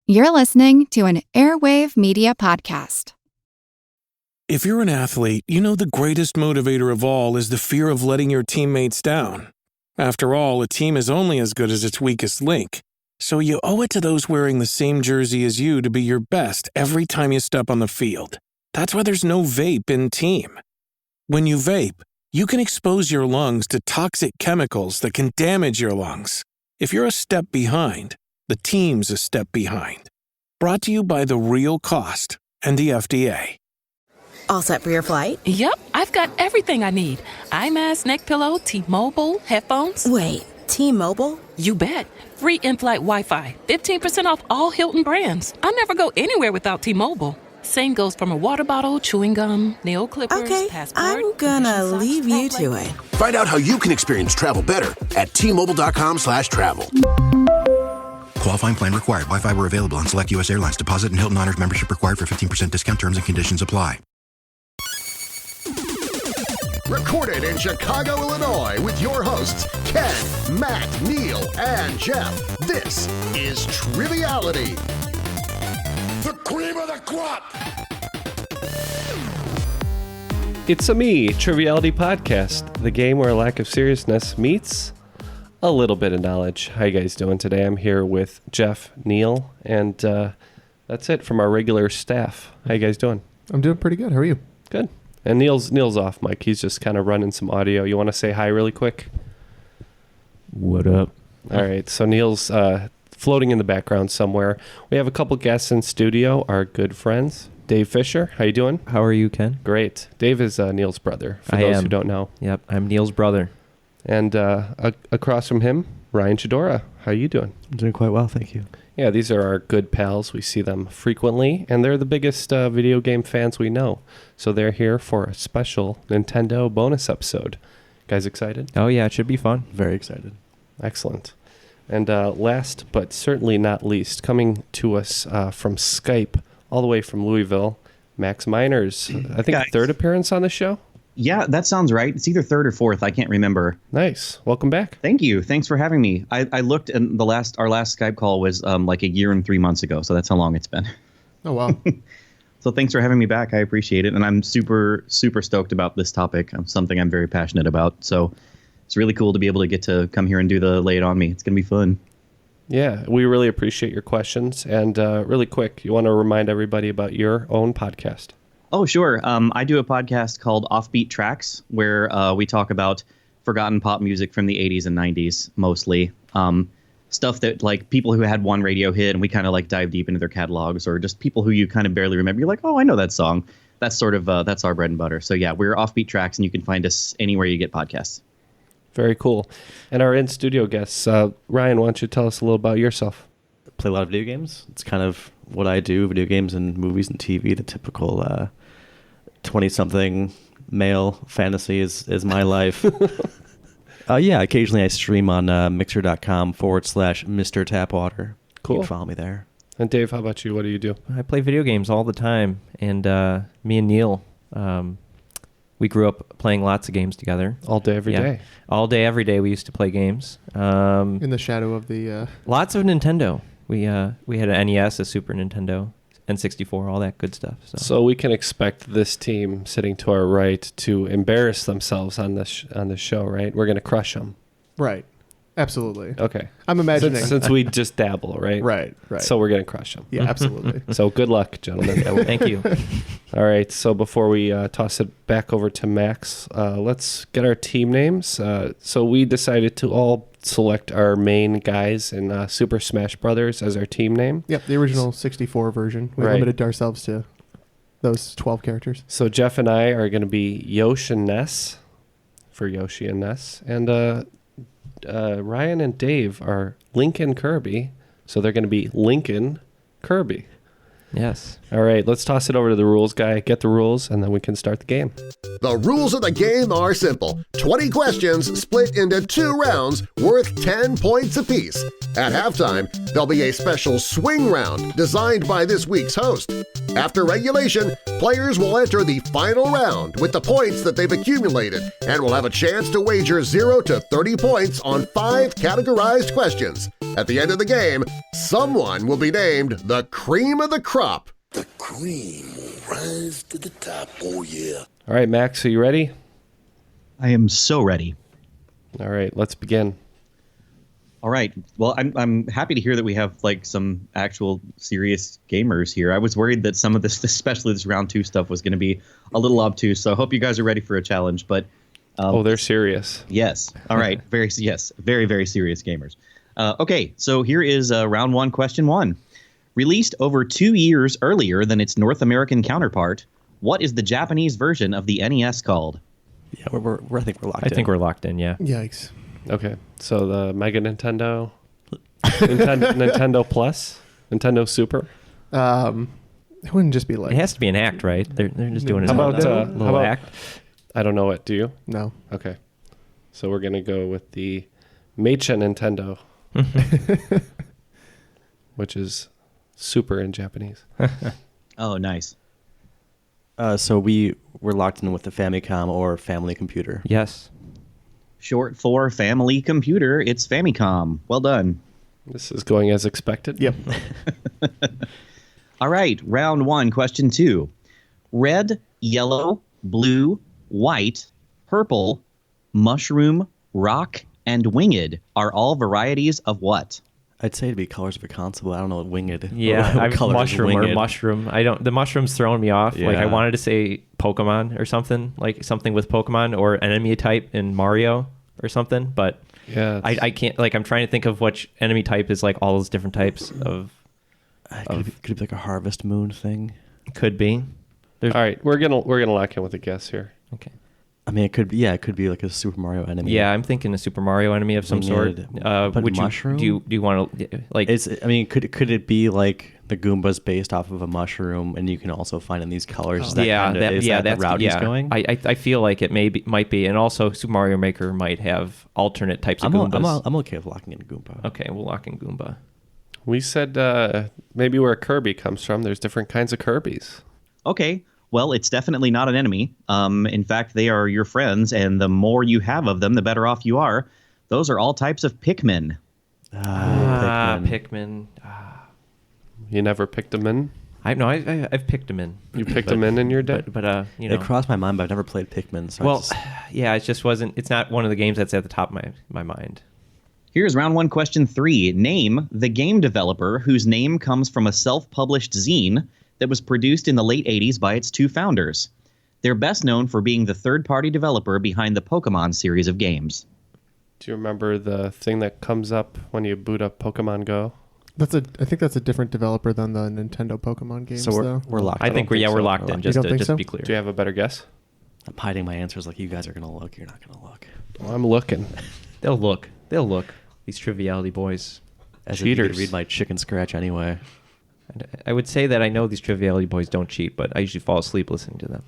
You're listening to an Airwave Media Podcast. If you're an athlete, you know the greatest motivator of all is the fear of letting your teammates down. After all, a team is only as good as its weakest link. So you owe it to those wearing the same jersey as you to be your best every time you step on the field. That's why there's no vape in team. When you vape, you can expose your lungs to toxic chemicals that can damage your lungs. If you're a step behind, the team's a step behind. Brought to you by The Real Cost and the FDA. All set for your flight? Yep, I've got everything I need. Eye mask, neck pillow, T-Mobile, headphones. Wait, T-Mobile? You bet. Free in-flight Wi-Fi. 15% off all Hilton brands. I never go anywhere without T-Mobile. Same goes from a water bottle, chewing gum, nail clippers, okay, passport. I'm gonna leave you to it. Find out how you can experience travel better at T-Mobile.com/travel. Qualifying plan required. Wi-Fi were available on select U.S. airlines. Deposit and Hilton Honors membership required for 15% discount. Terms and conditions apply. Recorded in Chicago, Illinois, with your hosts, Ken, Matt, Neil, and Jeff. This is Triviality. The cream of the crop! It's a me, Triviality Podcast, the game where a lack of seriousness meets a little bit of knowledge. How you guys doing today? I'm here with Jeff, Neil, and that's it from our regular staff. How you guys doing? I'm doing pretty good. How are you? Good. And Neil's off mic. He's just kind of running some audio. You want to say hi really quick? What up? All right. So Neil's floating in the background somewhere. We have a couple guests in studio, our good friends. Dave Fischer, how you doing? How are you, Ken? Great. Dave is Neil's brother, for those who don't know. Yep, I'm Neil's brother. And across from him, Ryan Chodora. How you doing? I'm doing quite well, thank you. Yeah, these are our good pals. We see them frequently, and they're the biggest video game fans we know. So they're here for a special Nintendo bonus episode. Guys excited? Oh, yeah, it should be fun. Very excited. Excellent. And last but certainly not least, coming to us from Skype, all the way from Louisville, Max Miners. I think Guys. Third appearance on the show? Yeah, that sounds right. It's either third or fourth. I can't remember. Nice. Welcome back. Thank you. Thanks for having me. I looked, and our last Skype call was like a year and 3 months ago, so that's how long it's been. Oh, wow. So thanks for having me back. I appreciate it, and I'm super, super stoked about this topic. Something I'm very passionate about, so it's really cool to be able to get to come here and do the Lay It On Me. It's going to be fun. Yeah, we really appreciate your questions. And really quick, you want to remind everybody about your own podcast? Oh, sure. I do a podcast called Offbeat Tracks, where we talk about forgotten pop music from the 80s and 90s, mostly. Stuff that, like, people who had one radio hit, and we kind of, like, dive deep into their catalogs, or just people who you kind of barely remember. You're like, oh, I know that song. That's sort of, that's our bread and butter. So, yeah, we're Offbeat Tracks, and you can find us anywhere you get podcasts. Very cool. And our in-studio guests, Ryan, why don't you tell us a little about yourself? I play a lot of video games. It's kind of what I do, video games and movies and TV. The typical 20-something male fantasy is my life. Yeah, occasionally I stream on mixer.com/Mr. Tapwater. Cool. You can follow me there. And Dave, how about you? What do you do? I play video games all the time, and me and Neil, we grew up playing lots of games together. All day, every day. All day, every day we used to play games. In the shadow of the... Lots of Nintendo. We had an NES, a Super Nintendo, N64, all that good stuff. So we can expect this team sitting to our right to embarrass themselves on this show, right? We're going to crush them. Right. Absolutely. Okay. I'm imagining. Since we just dabble, right? Right. So we're going to crush them. Yeah, absolutely. So good luck, gentlemen. Thank you. All right. So before we toss it back over to Max, let's get our team names. So we decided to all select our main guys in Super Smash Brothers as our team name. Yep, the original 64 version. We limited ourselves to those 12 characters. So Jeff and I are going to be Yosh and Ness for Yoshi and Ness. And Ryan and Dave are Link and Kirby. So they're going to be Lincoln Kirby. Yes. All right, let's toss it over to the rules guy. Get the rules, and then we can start the game. The rules of the game are simple. 20 questions split into 2 rounds worth 10 points apiece. At halftime, there'll be a special swing round designed by this week's host. After regulation, players will enter the final round with the points that they've accumulated and will have a chance to wager 0 to 30 points on 5 categorized questions. At the end of the game, someone will be named the cream of the crop. The cream will rise to the top, oh yeah. All right, Max, are you ready? I am so ready. All right, let's begin. All right. Well, I'm happy to hear that we have like some actual serious gamers here. I was worried that some of this, especially this round 2 stuff, was going to be a little obtuse. So I hope you guys are ready for a challenge. But they're serious. Yes. All right. Very very serious gamers. Okay. So here is round 1, question 1. Released over 2 years earlier than its North American counterpart, what is the Japanese version of the NES called? Yeah, I think we're locked in. I think we're locked in. Yeah. Yikes. Okay, so the Mega Nintendo, Nintendo Plus, Nintendo Super. It wouldn't just be like... It has to be an act, right? They're just doing a how little about, act. I don't know it. Do you? No. Okay, so we're gonna go with the Meicha Nintendo, which is super in Japanese. Oh, nice. So we're locked in with the Famicom or Family Computer. Yes. Short for Family Computer. It's Famicom. Well done. This is going as expected. Yep. All right. Round 1, question 2. Red, yellow, blue, white, purple, mushroom, rock, and winged are all varieties of what? I'd say it'd be colors of a console, but I don't know what winged. Yeah, what color is mushroom winged. or mushroom. I don't. The mushroom's throwing me off. Like I Yeah. wanted to say Pokemon or something, like something with Pokemon or an enemy type in Mario or something. But yeah, I can't. Like I'm trying to think of which enemy type is like all those different types of. Could it be like a Harvest Moon thing? Could be. All right, we're gonna lock in with a guess here. Okay. I mean, it could be like a Super Mario enemy. Yeah, I'm thinking a Super Mario enemy of some sort. But would mushroom? Do you want to like? Could it be like the Goombas based off of a mushroom, and you can also find in these colors? Is that the route he's going? I feel like it might be, and also Super Mario Maker might have alternate types of Goombas. I'm okay with locking in Goomba. Okay, we'll lock in Goomba. We said maybe where Kirby comes from. There's different kinds of Kirbys. Okay. Well, it's definitely not an enemy. In fact, they are your friends, and the more you have of them, the better off you are. Those are all types of Pikmin. Pikmin. You never picked them in? I've picked them in. You picked them in your day? But you know. It crossed my mind, but I've never played Pikmin. So yeah, it just wasn't. It's not one of the games that's at the top of my mind. Here's round 1, question 3. Name the game developer whose name comes from a self-published zine that was produced in the late 80s by its 2 founders. They're best known for being the third-party developer behind the Pokemon series of games. Do you remember the thing that comes up when you boot up Pokemon Go? I think that's a different developer than the Nintendo Pokemon games. So we're locked. I think we're locked in. Just to be clear. Do you have a better guess? I'm hiding my answers. Like you guys are gonna look. You're not gonna look. Well, I'm looking. They'll look. These Triviality boys. As cheaters. If you could read my chicken scratch anyway. I would say that I know these Triviality boys don't cheat, but I usually fall asleep listening to them.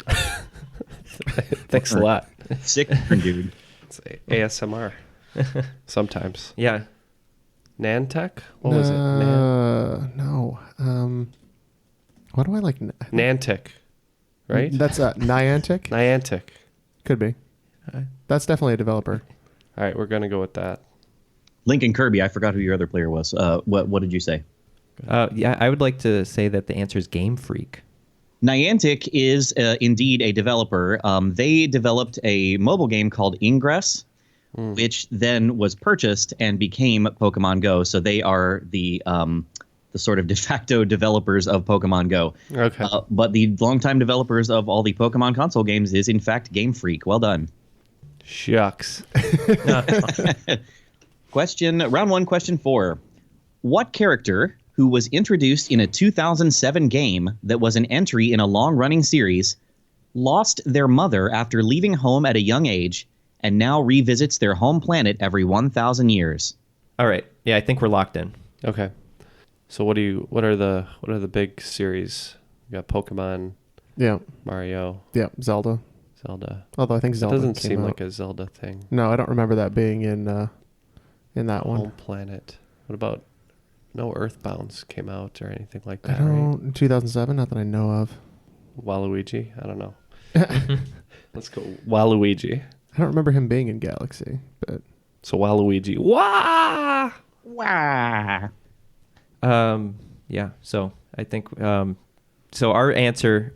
Thanks a lot. Sick dude. It's ASMR. Sometimes. Yeah. Nantech? What was it? No. What do I like? Niantic, right? That's Niantic? Niantic. Could be. That's definitely a developer. All right, we're going to go with that. Lincoln Kirby, I forgot who your other player was. What did you say? Yeah, I would like to say that the answer is Game Freak. Niantic is indeed a developer. They developed a mobile game called Ingress, which then was purchased and became Pokemon Go. So they are the sort of de facto developers of Pokemon Go. Okay. But the longtime developers of all the Pokemon console games is, in fact, Game Freak. Well done. Shucks. Round 1, question 4. What character who was introduced in a 2007 game that was an entry in a long-running series lost their mother after leaving home at a young age and now revisits their home planet every 1,000 years? All right. Yeah, I think we're locked in. Okay. So what are the big series? You got Pokemon. Yeah. Mario. Yeah. Zelda. Although I think Zelda doesn't came seem out. like a Zelda thing. No, I don't remember that being in that one. Home planet. What about no Earthbounds came out or anything like I that? don't. Right? 2007, not that I know of. Waluigi. I don't know. Let's go Waluigi. I don't remember him being in Galaxy, but so Waluigi. Wah! Wah. Yeah. So I think so. Our answer,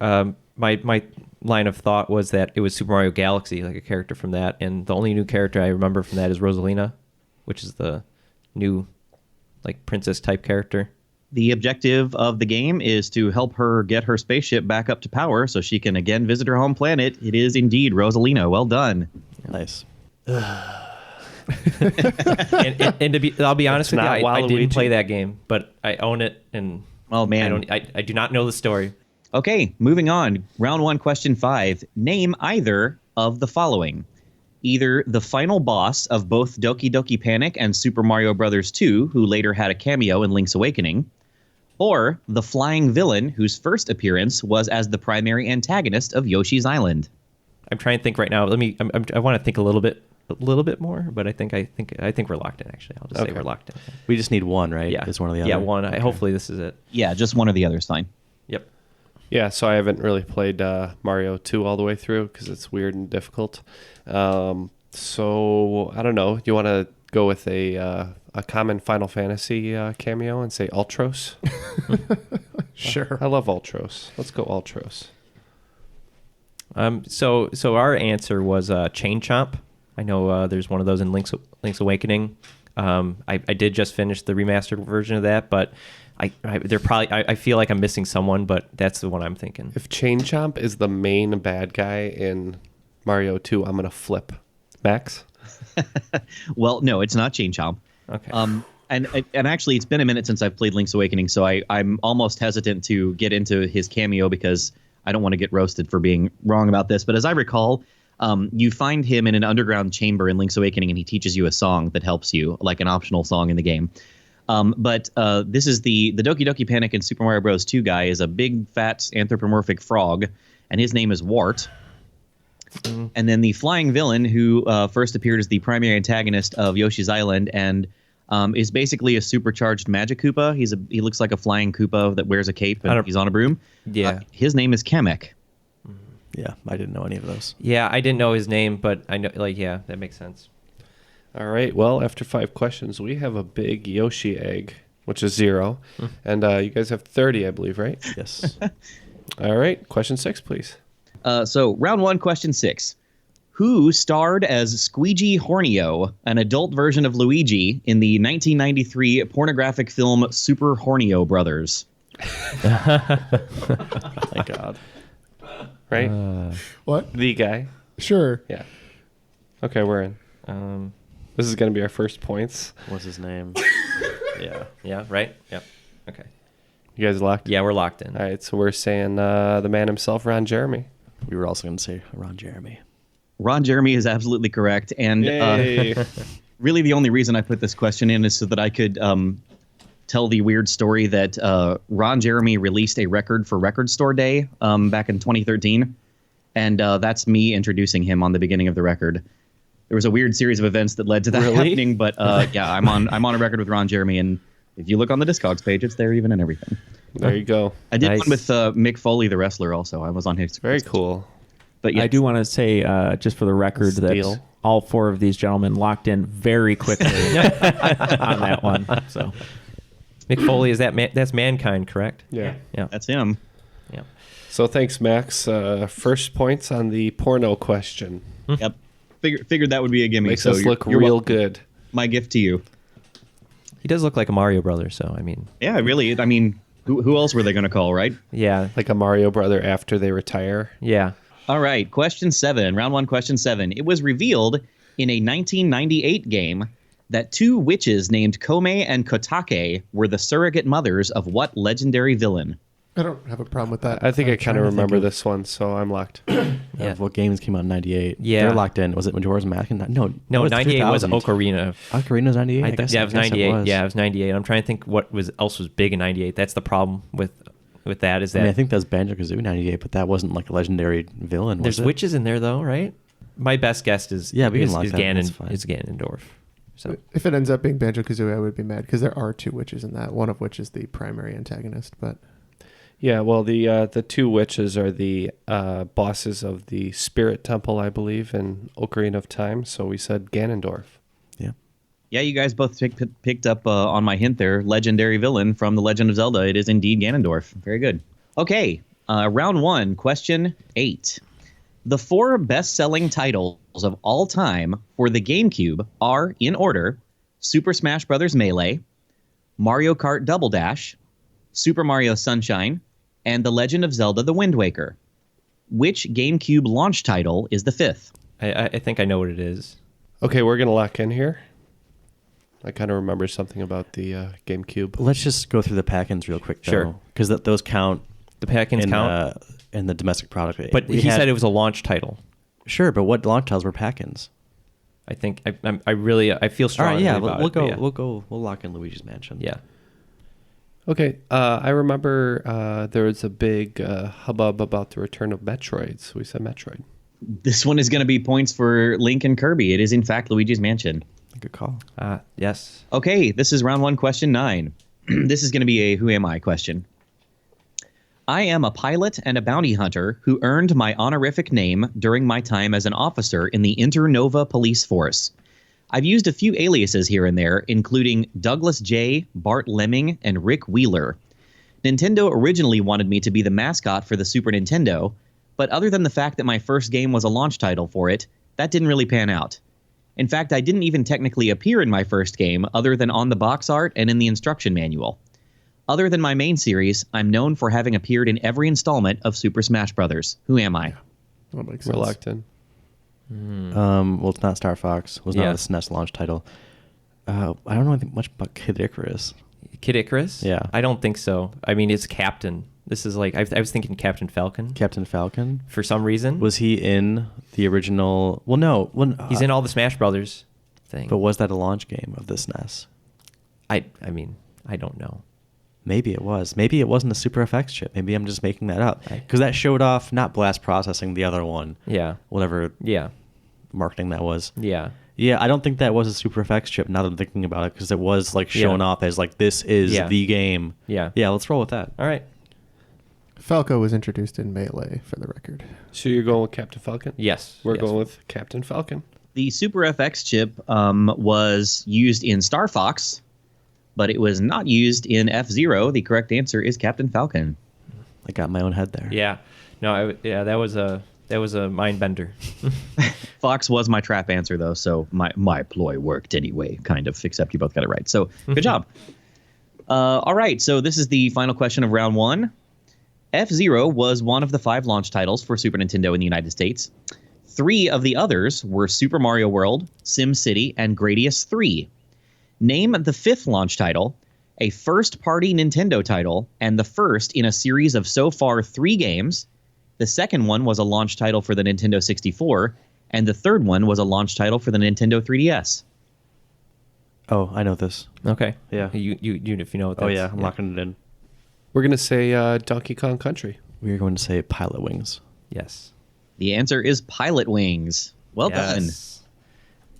my line of thought was that it was Super Mario Galaxy, like a character from that, and the only new character I remember from that is Rosalina, which is the new like princess type character. The objective of the game is to help her get her spaceship back up to power so she can again visit her home planet. It is indeed Rosalina. Well done. Nice. and I'll be honest with you, I didn't play that game, but I own it, and oh man, I do not know the story. Okay, moving on. Round 1, question 5. Name either of the following. Either the final boss of both Doki Doki Panic and Super Mario Bros. 2, who later had a cameo in Link's Awakening, or the flying villain whose first appearance was as the primary antagonist of Yoshi's Island. I'm trying to think right now. I want to think a little bit more, but I think we're locked in. Actually, I'll just say we're locked in. We just need one, right? Yeah, Is one of the other. Yeah, one. Okay. Hopefully this is it. Yeah, just one of the others. Fine. Yep. Yeah, so I haven't really played Mario 2 all the way through because it's weird and difficult. So I don't know. Do you want to go with a common Final Fantasy cameo and say Ultros? Sure. I love Ultros. Let's go Ultros. So our answer was Chain Chomp. I know there's one of those in Link's Awakening. I did just finish the remastered version of that, but I feel like I'm missing someone, but that's the one I'm thinking. If Chain Chomp is the main bad guy in Mario 2, I'm gonna flip. Max? Well, no, it's not Chain Chomp. Okay. And actually, it's been a minute since I've played Link's Awakening, so I'm almost hesitant to get into his cameo because I don't want to get roasted for being wrong about this. But as I recall, you find him in an underground chamber in Link's Awakening, and he teaches you a song that helps you, like an optional song in the game. But this is the Doki Doki Panic and Super Mario Bros. 2 guy is a big, fat, anthropomorphic frog, and his name is Wart. And then the flying villain who first appeared as the primary antagonist of Yoshi's Island and is basically a supercharged Magic Koopa. He looks like a flying Koopa that wears a cape and he's on a broom. Yeah. His name is Kamek. Yeah, I didn't know any of those. Yeah, I didn't know his name, but I know, that makes sense. All right. Well, after 5 questions, we have a big Yoshi egg, which is 0. And you guys have 30, I believe, right? Yes. All right. Question 6, please. So round 1, question 6. Who starred as Squeegee Hornio, an adult version of Luigi, in the 1993 pornographic film Super Hornio Brothers? My God. Right? What? The guy? Sure. Yeah. Okay, we're in. This is going to be our first points. What's his name? Yeah. Yeah, right? Yep. Okay. You guys locked? Yeah, we're locked in. All right, so we're saying the man himself, Ron Jeremy. We were also going to say Ron Jeremy. Ron Jeremy is absolutely correct. And really the only reason I put this question in is so that I could tell the weird story that Ron Jeremy released a record for Record Store Day back in 2013. And that's me introducing him on the beginning of the record. There was a weird series of events that led to that happening. But yeah, I'm on a record with Ron Jeremy. And if you look on the Discogs page, it's there even and everything. There you go. I did one with Mick Foley, the wrestler, also. I was on his. Very cool. But yes. I do want to say, just for the record, that all 4 of these gentlemen locked in very quickly on that one. So, Mick Foley, is that's Mankind, correct? Yeah. Yeah. That's him. Yeah. So thanks, Max. First points on the porno question. Yep. Figured that would be a gimme. Makes so us look real good. My gift to you. He does look like a Mario brother, so I mean. Yeah, really. I mean, who else were they going to call, right? Yeah. Like a Mario brother after they retire. Yeah. All right. Question 7. Round 1, question 7. It was revealed in a 1998 game that 2 witches named Kome and Kotake were the surrogate mothers of what legendary villain? I don't have a problem with that. I think I kind of remember this one, so I'm locked. Yeah. What games came out in 98? Yeah. They're locked in. Was it Majora's Mask? No, 98 was Ocarina. Ocarina was 98? Yeah, it was 98. Yeah, it was 98. I'm trying to think what else was big in 98. That's the problem with that is that... I think that was Banjo-Kazooie 98, but that wasn't like a legendary villain, was There's it? witches in there, though, right? My best guess is Ganondorf. So if it ends up being Banjo-Kazooie, I would be mad because there are 2 witches in that, one of which is the primary antagonist, but... Yeah, well, the 2 witches are the bosses of the Spirit Temple, I believe, in Ocarina of Time. So we said Ganondorf. Yeah. Yeah, you guys both picked up on my hint there. Legendary villain from The Legend of Zelda. It is indeed Ganondorf. Very good. Okay, round 1, question 8. The 4 best-selling titles of all time for the GameCube are, in order, Super Smash Bros. Melee, Mario Kart Double Dash, Super Mario Sunshine, and The Legend of Zelda The Wind Waker. Which GameCube launch title is the 5th? I think I know what it is. Okay, we're going to lock in here. I kind of remember something about the GameCube. Let's just go through the pack-ins real quick, though. Sure. Because those count. The pack-ins count? In the domestic product. But he said it was a launch title. Sure, but what launch titles were pack-ins? I think I feel strongly about it. We'll lock in Luigi's Mansion. Yeah. Okay, I remember there was a big hubbub about the return of Metroid, so we said Metroid. This one is going to be points for Link and Kirby. It is, in fact, Luigi's Mansion. Good call. Yes. Okay, this is round 1, question 9. This is going to be a Who Am I question. I am a pilot and a bounty hunter who earned my honorific name during my time as an officer in the Internova Police Force. I've used a few aliases here and there, including Douglas J., Bart Lemming, and Rick Wheeler. Nintendo originally wanted me to be the mascot for the Super Nintendo, but other than the fact that my first game was a launch title for it, that didn't really pan out. In fact, I didn't even technically appear in my first game other than on the box art and in the instruction manual. Other than my main series, I'm known for having appeared in every installment of Super Smash Bros. Who am I? That makes We're sense. locked in. Well, it's not Star Fox. It was not a SNES launch title. I don't know much about Kid Icarus. Kid Icarus? Yeah. I don't think so. I mean, it's Captain. This is like, I was thinking Captain Falcon. Captain Falcon? For some reason. Was he in the original? Well, no. He's in all the Smash Brothers thing. But was that a launch game of the SNES? I mean, I don't know. Maybe it was. Maybe it wasn't a Super FX chip. Maybe I'm just making that up. Because that showed off not blast processing, the other one. Yeah. Whatever. Yeah. Marketing that was. Yeah. Yeah, I don't think that was a Super FX chip now that I'm thinking about it, because it was like shown off as like, this is the game. Yeah. Yeah, let's roll with that. All right. Falco was introduced in Melee, for the record. So you're going with Captain Falcon? Yes. We're going with Captain Falcon. The Super FX chip was used in Star Fox, but it was not used in F-Zero. The correct answer is Captain Falcon. I got my own head there. Yeah. No, that was a mind bender. Fox was my trap answer, though, so my ploy worked anyway, kind of, except you both got it right. So, good job. All right, so this is the final question of round 1. F-Zero was one of the 5 launch titles for Super Nintendo in the United States. 3 of the others were Super Mario World, SimCity, and Gradius 3. Name the 5th launch title, a first-party Nintendo title, and the first in a series of so far 3 games. The second one was a launch title for the Nintendo 64, and the third one was a launch title for the Nintendo 3DS. Oh, I know this. Okay. Yeah. You if you know what that's. Oh, yeah, I'm locking it in. We're going to say Donkey Kong Country. We're going to say Pilot Wings. Yes. The answer is Pilot Wings. Well done.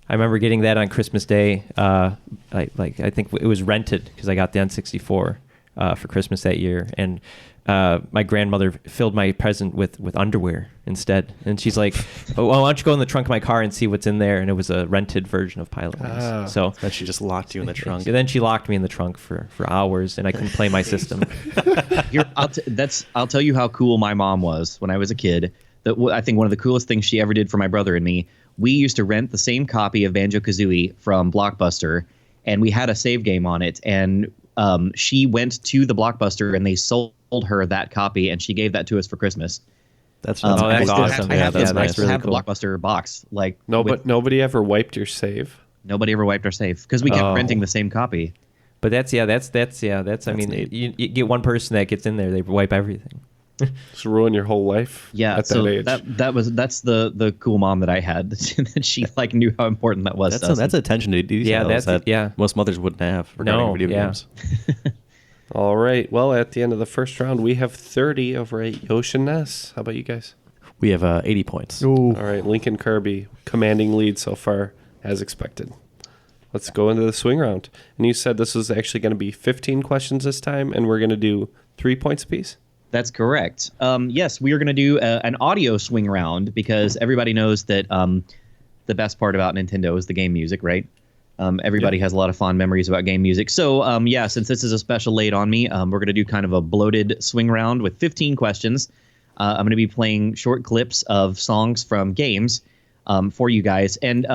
I remember getting that on Christmas Day. I think it was rented because I got the N64 for Christmas that year, and my grandmother filled my present with underwear instead, and she's like, "Oh, well, why don't you go in the trunk of my car and see what's in there?" And it was a rented version of Pilot Wings. So then she just locked you in the trunk. Then she locked me in the trunk for hours, and I couldn't play my system. I'll tell you how cool my mom was when I was a kid. I think one of the coolest things she ever did for my brother and me, we used to rent the same copy of Banjo-Kazooie from Blockbuster, and we had a save game on it, and she went to the Blockbuster and they sold her that copy, and she gave that to us for Christmas. That's awesome. I have that's really the cool. Blockbuster box. Like nobody ever wiped your save. Nobody ever wiped our save because we kept renting the same copy. But that's I mean, you get one person that gets in there, they wipe everything. Just ruin your whole life. Yeah, at so that age. that's the cool mom that I had. That she like knew how important that was. That's attention to detail. That most mothers wouldn't have regarding video games. All right. Well, at the end of the first round, we have 30 over at Yosh and Ness. How about you guys? We have 80 points. Ooh. All right. Lincoln Kirby, commanding lead so far, as expected. Let's go into the swing round. And you said this was actually going to be 15 questions this time, and we're going to do 3 points apiece? That's correct. Yes, we are going to do an audio swing round because everybody knows that the best part about Nintendo is the game music, right? Everybody has a lot of fond memories about game music. So, since this is a special late on me, we're going to do kind of a bloated swing round with 15 questions. I'm going to be playing short clips of songs from games for you guys. And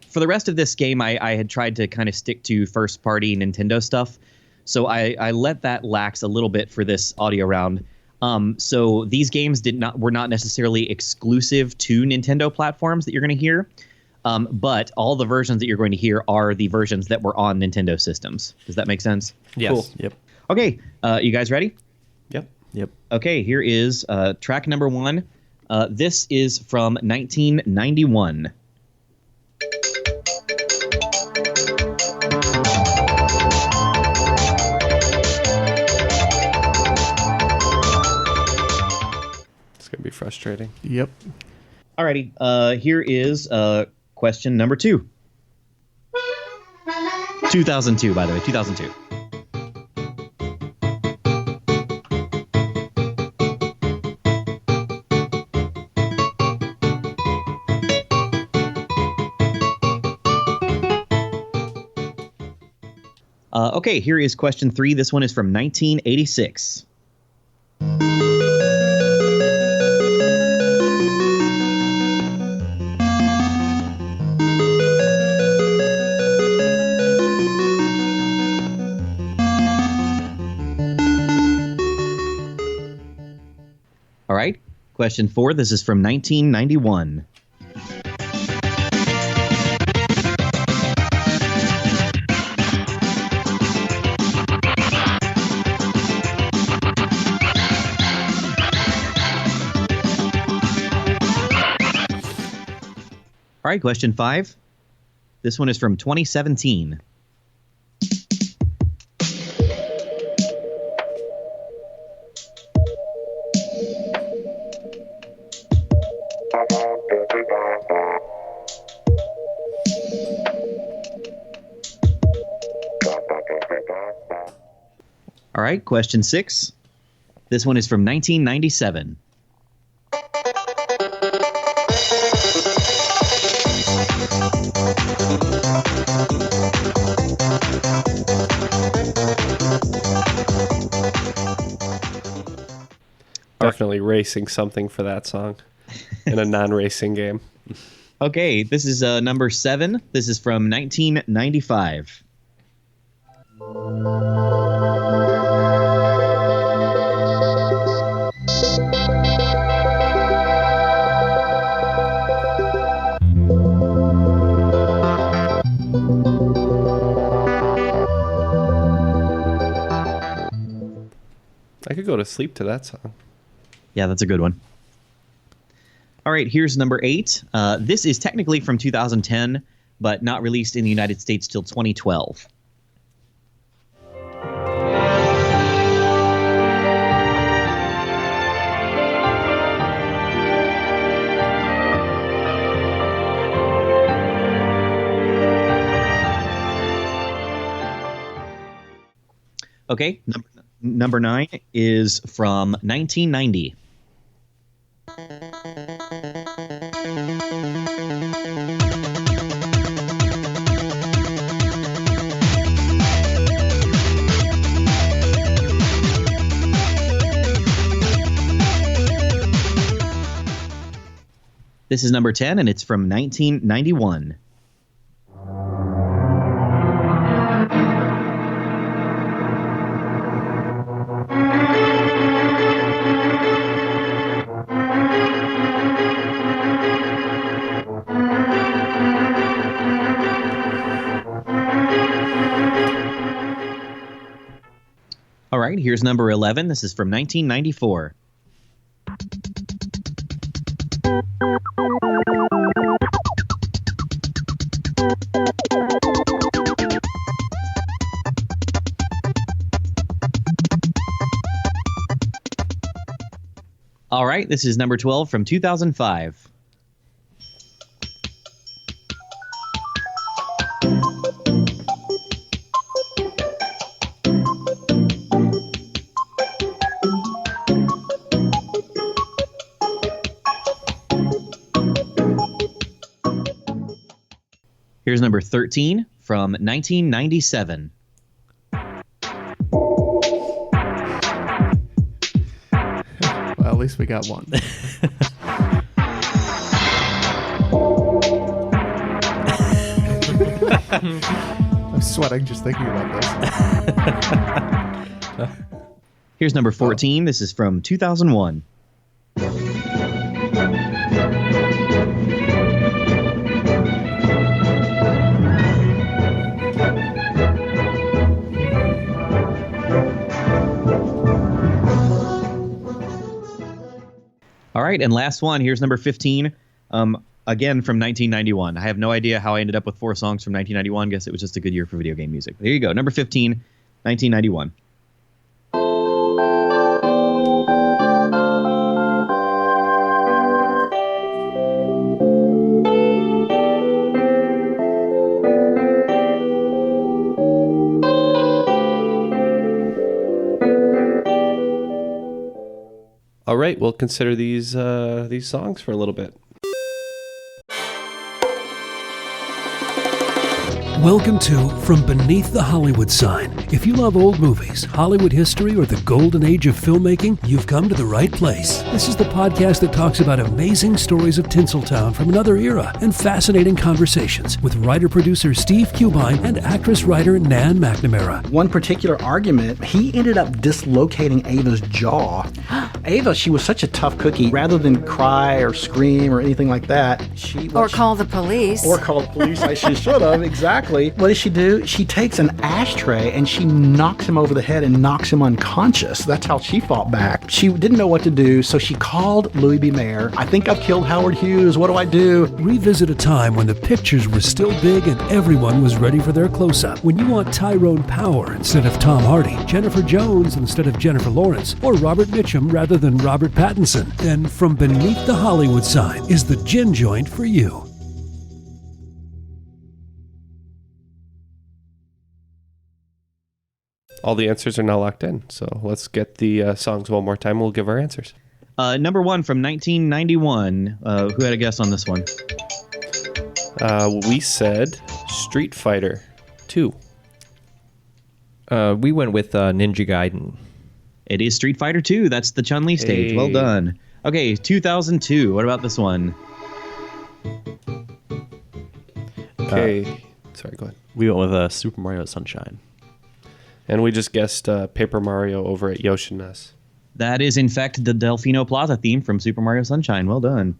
for the rest of this game, I had tried to kind of stick to first-party Nintendo stuff. So I let that lax a little bit for this audio round. So these games were not necessarily exclusive to Nintendo platforms that you're going to hear. But all the versions that you're going to hear are the versions that were on Nintendo systems. Does that make sense? Yes. Cool. Yep. Okay. You guys ready? Yep. Okay. Here is track number 1. This is from 1991. It's going to be frustrating. Yep. Alrighty. Here is question number 2. 2002, by the way. 2002. Okay, here is question 3. This one is from 1986. All right, question 4. This is from 1991. All right, question 5. This one is from 2017. All right, question 6. This one is from 1997. Definitely racing something for that song in a non-racing game. Okay, this is number 7. This is from 1995. I could go to sleep to that song. Yeah, that's a good one. All right, here's number 8. This is technically from 2010, but not released in the United States till 2012. Okay, number 9 is from 1990. This is number 10, and it's from 1991. All right, here's number 11. This is from 1994. All right, this is number 12 from 2005. Here's number 13 from 1997. Well, at least we got one. I'm sweating just thinking about this. Here's number 14. This is from 2001. All right, and last one. Here's number 15. Again, from 1991. I have no idea how I ended up with 4 songs from 1991. Guess it was just a good year for video game music. There you go. Number 15, 1991. All right, we'll consider these songs for a little bit. Welcome to From Beneath the Hollywood Sign. If you love old movies, Hollywood history, or the golden age of filmmaking, you've come to the right place. This is the podcast that talks about amazing stories of Tinseltown from another era and fascinating conversations with writer-producer Steve Cubine and actress-writer Nan McNamara. One particular argument, he ended up dislocating Ava's jaw. Ava, she was such a tough cookie. Rather than cry or scream or anything like that, Or call the police. Or call the police, like she should have, exactly. What does she do? She takes an ashtray and she knocks him over the head and knocks him unconscious. That's how she fought back. She didn't know what to do, so she called Louis B. Mayer. I think I've killed Howard Hughes. What do I do? Revisit a time when the pictures were still big and everyone was ready for their close-up. When you want Tyrone Power instead of Tom Hardy, Jennifer Jones instead of Jennifer Lawrence, or Robert Mitchum rather than Robert Pattinson, then From Beneath the Hollywood Sign is the gin joint for you. All the answers are now locked in, so let's get the songs one more time. We'll give our answers. Number 1 from 1991. Who had a guess on this one? We said Street Fighter 2. We went with Ninja Gaiden. It is Street Fighter 2. That's the Chun-Li stage. Hey. Well done. Okay, 2002. What about this one? Okay. Sorry, go ahead. We went with Super Mario Sunshine. And we just guessed Paper Mario over at Yoshino's. That is, in fact, the Delfino Plaza theme from Super Mario Sunshine. Well done.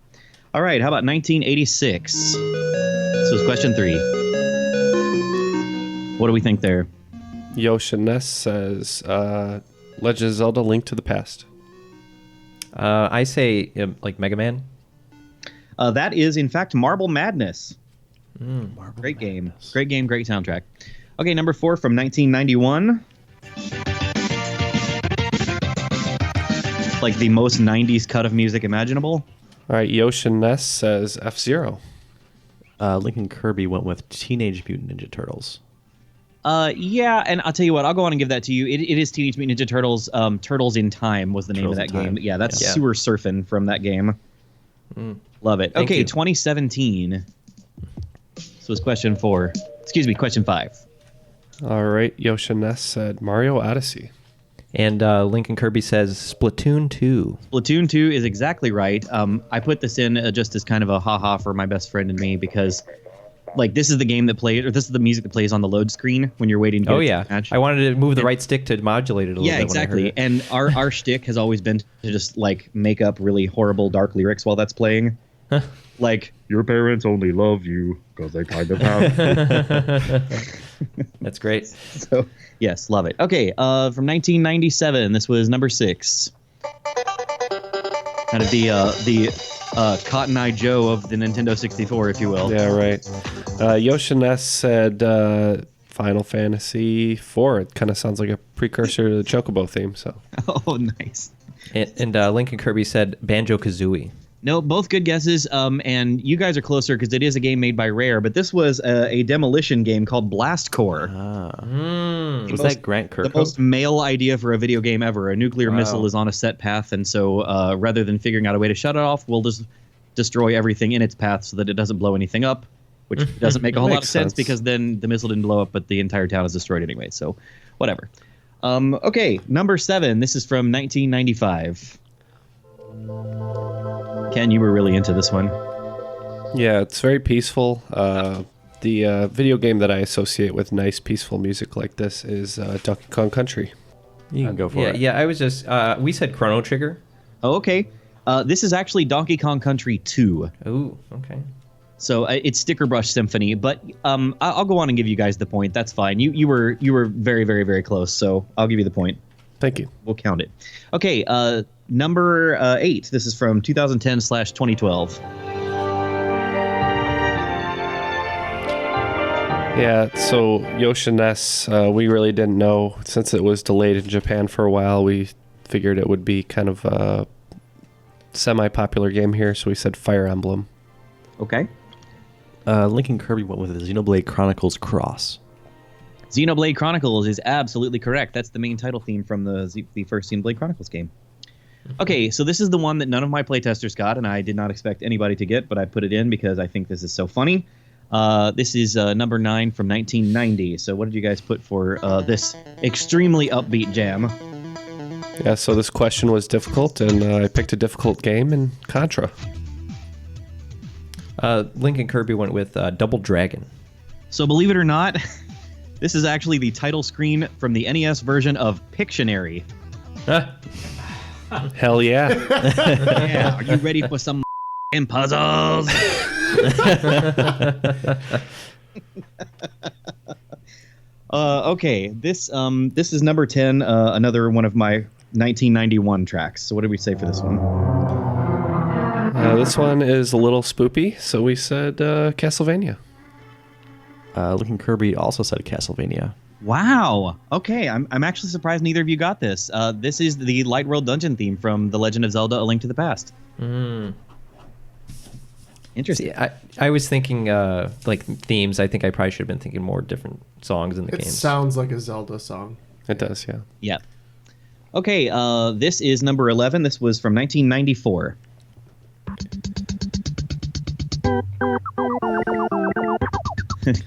All right, how about 1986? So it's question 3. What do we think there? Yoshino's says Legend of Zelda: Link to the Past. I say like Mega Man. That is, in fact, Marble Madness. Marble Great game. Madness. Great game, great soundtrack. Okay, number 4 from 1991. Like the most 90s cut of music imaginable. All right, Yoshino's says F-Zero. Lincoln Kirby went with Teenage Mutant Ninja Turtles. Yeah, and I'll tell you what, I'll go on and give that to you. It is Teenage Mutant Ninja Turtles. Turtles in Time was the name of that game. Yeah, that's Sewer Surfing from that game. Love it. Thank Okay, you. 2017. So it's question 4. Excuse me, question 5. All right, Yoshino's said Mario Odyssey. And Lincoln Kirby says Splatoon 2. Splatoon 2 is exactly right. I put this in just as kind of a ha-ha for my best friend and me because, like, this is the game that plays, or this is the music that plays on the load screen when you're waiting to get Oh, to the match. I wanted to move the right stick to modulate it a little bit. Yeah, exactly. And our shtick has always been to just, like, make up really horrible, dark lyrics while that's playing. Like, your parents only love you because they kind of have. That's great. So, yes, love it. Okay, from 1997, this was number 6. Kind of the Cotton Eye Joe of the Nintendo 64, if you will. Yeah, right. Yoshino's said Final Fantasy IV. It kind of sounds like a precursor to the Chocobo theme. So. Oh, nice. And Lincoln Kirby said Banjo-Kazooie. No, both good guesses. And you guys are closer because it is a game made by Rare. But this was a demolition game called Blast Core. Was that Grant Kirkhope? The most male idea for a video game ever. A nuclear missile is on a set path, and so rather than figuring out a way to shut it off, we'll just destroy everything in its path so that it doesn't blow anything up. which doesn't make a whole lot of Makes sense sense. because then the missile didn't blow up, but the entire town is destroyed anyway. So, whatever. Okay, number 7. This is from 1995. Ken, you were really into this one. Yeah, it's very peaceful. The video game that I associate with nice, peaceful music like this is Donkey Kong Country. You can go for it. Yeah, I was just we said Chrono Trigger. Oh, okay. This is actually Donkey Kong Country 2. Ooh, okay. So it's Sticker Brush Symphony, but I'll go on and give you guys the point. That's fine. You were very, very, very close, so I'll give you the point. Thank you. We'll count it. Okay, number 8. This is from 2010/2012. Yeah, so Yoshiness, we really didn't know. Since it was delayed in Japan for a while, we figured it would be kind of a semi-popular game here, so we said Fire Emblem. Okay. Link and Kirby went with Xenoblade Chronicles Cross. Xenoblade Chronicles is absolutely correct. That's the main title theme from the first Xenoblade Chronicles game. Okay, so this is the one that none of my playtesters got, and I did not expect anybody to get, but I put it in because I think this is so funny. This is number 9 from 1990. So what did you guys put for this extremely upbeat jam? Yeah, so this question was difficult, and I picked a difficult game in Contra. Link and Kirby went with Double Dragon. So believe it or not, this is actually the title screen from the NES version of Pictionary. Hell yeah. Yeah, are you ready for some puzzles? Okay, this is number 10, another one of my 1991 tracks. So what did we say for this one? This one is a little spoopy, so we said Castlevania. Link and Kirby also said Castlevania. Wow. Okay, I'm actually surprised neither of you got this. This is the Light World Dungeon theme from The Legend of Zelda: A Link to the Past. Interesting. See, I was thinking like themes. I think I probably should have been thinking more different songs in the It game. sounds like a Zelda song. It does, yeah. Yeah. Okay, this is number 11. This was from 1994.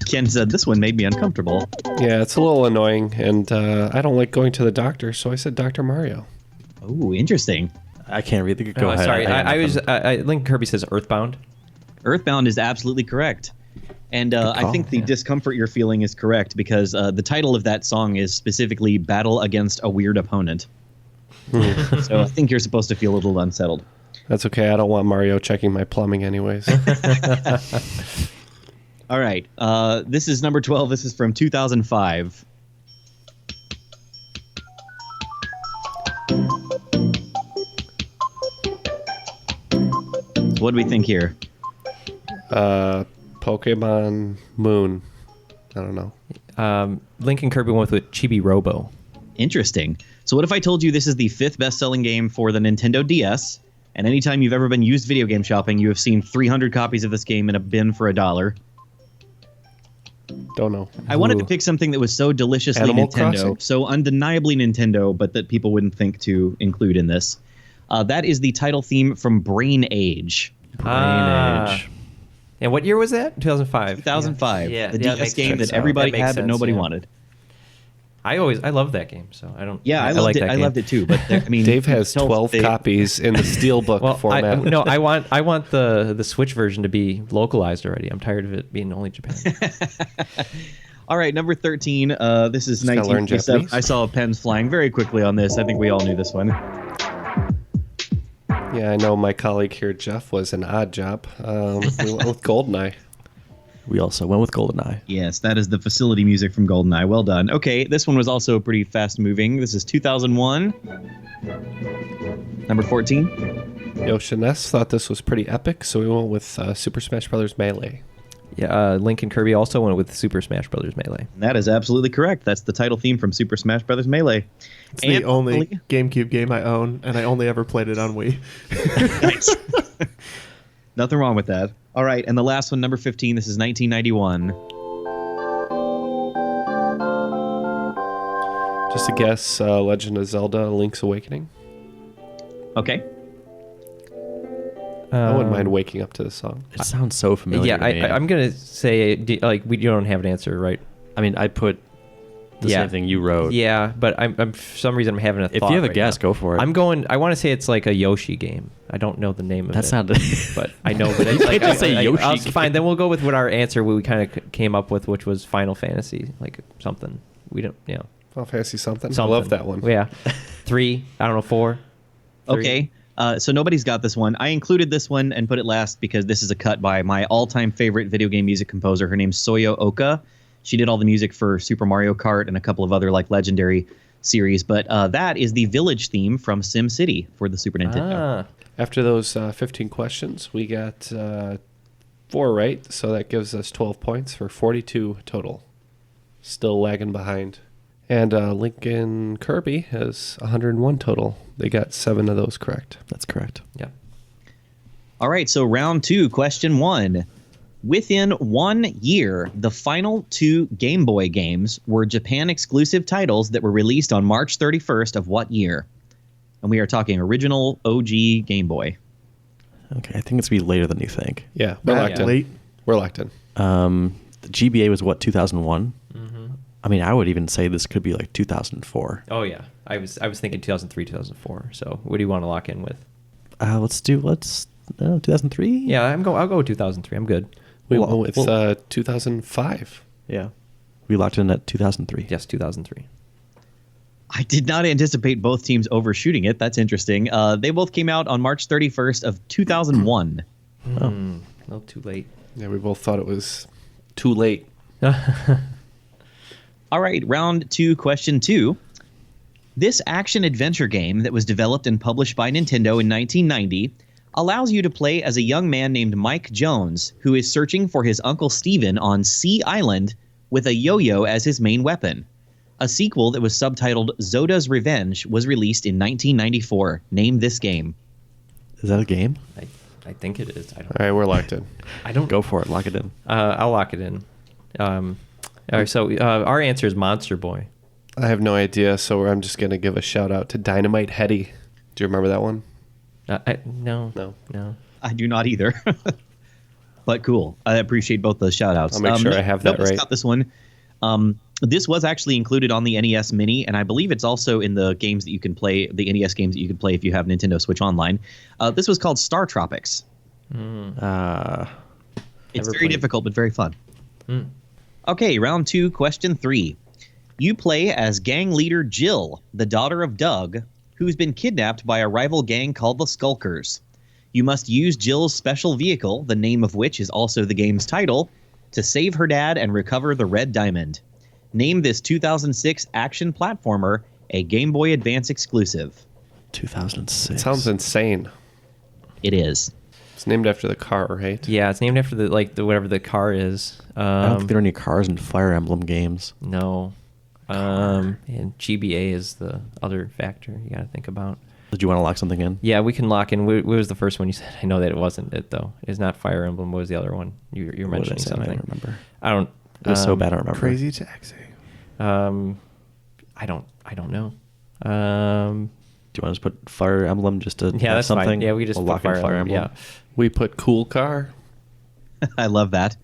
Ken said this one made me uncomfortable. Yeah, it's a little annoying, and I don't like going to the doctor, so I said Dr. Mario. Oh, interesting. I can't read the. Go ahead. Sorry, Link and Kirby says Earthbound. Earthbound is absolutely correct. And I think the discomfort you're feeling is correct because the title of that song is specifically Battle Against a Weird Opponent. So I think you're supposed to feel a little unsettled. That's okay. I don't want Mario checking my plumbing anyways. All right. This is number 12. This is from 2005. What do we think here? Pokemon Moon. I don't know. Link and Kirby went with Chibi Robo. Interesting. So what if I told you this is the 5th best-selling game for the Nintendo DS, and anytime you've ever been used video game shopping, you have seen 300 copies of this game in a bin for $1? Don't know. I wanted to pick something that was so deliciously Animal Nintendo, Crossing? so undeniably Nintendo, but that people wouldn't think to include in this. That is the title theme from Brain Age. Age. And what year was that? 2005. 2005. Yeah, the yeah, DS game that everybody had but nobody wanted. I loved that game, so I don't. Yeah, I loved it. I loved it too. But I mean, Dave has 12 copies in the steelbook format. I want the Switch version to be localized already. I'm tired of it being only Japan. All right, number 13. This is Just gotta learn 1957. Japanese. I saw pens flying very quickly on this. I think we all knew this one. Yeah, I know my colleague here, Jeff, was an odd job. We went with GoldenEye. We also went with GoldenEye. Yes, that is the facility music from GoldenEye. Well done. Okay, this one was also pretty fast moving. This is 2001. Number 14. Yoshiness thought this was pretty epic, so we went with Super Smash Bros. Melee. Yeah, Link and Kirby also went with Super Smash Bros. Melee. That is absolutely correct. That's the title theme from Super Smash Bros. Melee. It's the only GameCube game I own, and I only ever played it on Wii. Nice. Nothing wrong with that. All right, and the last one, number 15. This is 1991. Just a guess, Legend of Zelda: Link's Awakening. Okay. I wouldn't mind waking up to the song. It sounds so familiar. Yeah, I'm gonna say like you don't have an answer, right? I mean, I put the same thing you wrote. Yeah, but I'm for some reason I'm having a thought. If you have a right guess, now. go for it. I want to say it's like a Yoshi game. I don't know the name of it. That's not. But I know. But You can't just say Yoshi. Fine, then we'll go with what our answer we kind of came up with, which was Final Fantasy, like something. We don't, Final Fantasy something. I love that one. Yeah, 3. I don't know 4. 3. Okay. So nobody's got this one. I included this one and put it last because this is a cut by my all-time favorite video game music composer. Her name's Soyo Oka. She did all the music for Super Mario Kart and a couple of other like legendary series. But that is the village theme from SimCity for the Super Nintendo. After those 15 questions, we got 4 right, so that gives us 12 points for 42 total. Still lagging behind. And Lincoln Kirby has 101 total. They got 7 of those correct. That's correct. Yeah. All right, so round 2, question 1. Within 1 year, the final 2 Game Boy games were Japan-exclusive titles that were released on March 31st of what year? And we are talking original OG Game Boy. Okay, I think it's going to be later than you think. Yeah, we're locked in. Late. We're locked in. The GBA was what, 2001? I mean, I would even say this could be like 2004. Oh yeah, I was thinking 2003, 2004. So what do you want to lock in with? Let's 2003. Yeah, I'll go with 2003. I'm good. We went with 2005. Yeah, we locked in at 2003. Yes, 2003. I did not anticipate both teams overshooting it. That's interesting. They both came out on March 31st of 2001. A little too late. Yeah, we both thought it was too late. All right, round 2, question 2. This action-adventure game that was developed and published by Nintendo in 1990 allows you to play as a young man named Mike Jones, who is searching for his Uncle Steven on Sea Island with a yo-yo as his main weapon. A sequel that was subtitled Zoda's Revenge was released in 1994. Name this game. Is that a game? I think it is. All right, we're locked in. I don't go for it. Lock it in. I'll lock it in. All right, so our answer is Monster Boy. I have no idea, so I'm just going to give a shout out to Dynamite Heady. Do you remember that one? No. I do not either. But cool. I appreciate both those shout outs. I'll make sure I have that right. Got this one. This was actually included on the NES Mini, and I believe it's also in the games that you can play, the NES games that you can play if you have Nintendo Switch Online. This was called Star Tropics. It's very difficult, but very fun. Okay, round 2, question 3. You play as gang leader Jill, the daughter of Doug, who's been kidnapped by a rival gang called the Skulkers. You must use Jill's special vehicle, the name of which is also the game's title, to save her dad and recover the Red Diamond. Name this 2006 action platformer, a Game Boy Advance exclusive. 2006. It sounds insane. It is. It's named after the car, right? Yeah, it's named after the whatever the car is. I don't think there are any cars in Fire Emblem games. No. And GBA is the other factor you got to think about. Did you want to lock something in? Yeah, we can lock in. What was the first one you said? I know that it wasn't it though. It's not Fire Emblem. What was the other one? You're mentioning something. I don't remember. I don't. It was so bad. I don't remember. Crazy Taxi. I don't know. Do you want to just put Fire Emblem just to yeah, that's something? fine. Yeah, we just we'll put lock Fire in Fire Emblem. Emblem. Yeah, we put Cool Car. I love that.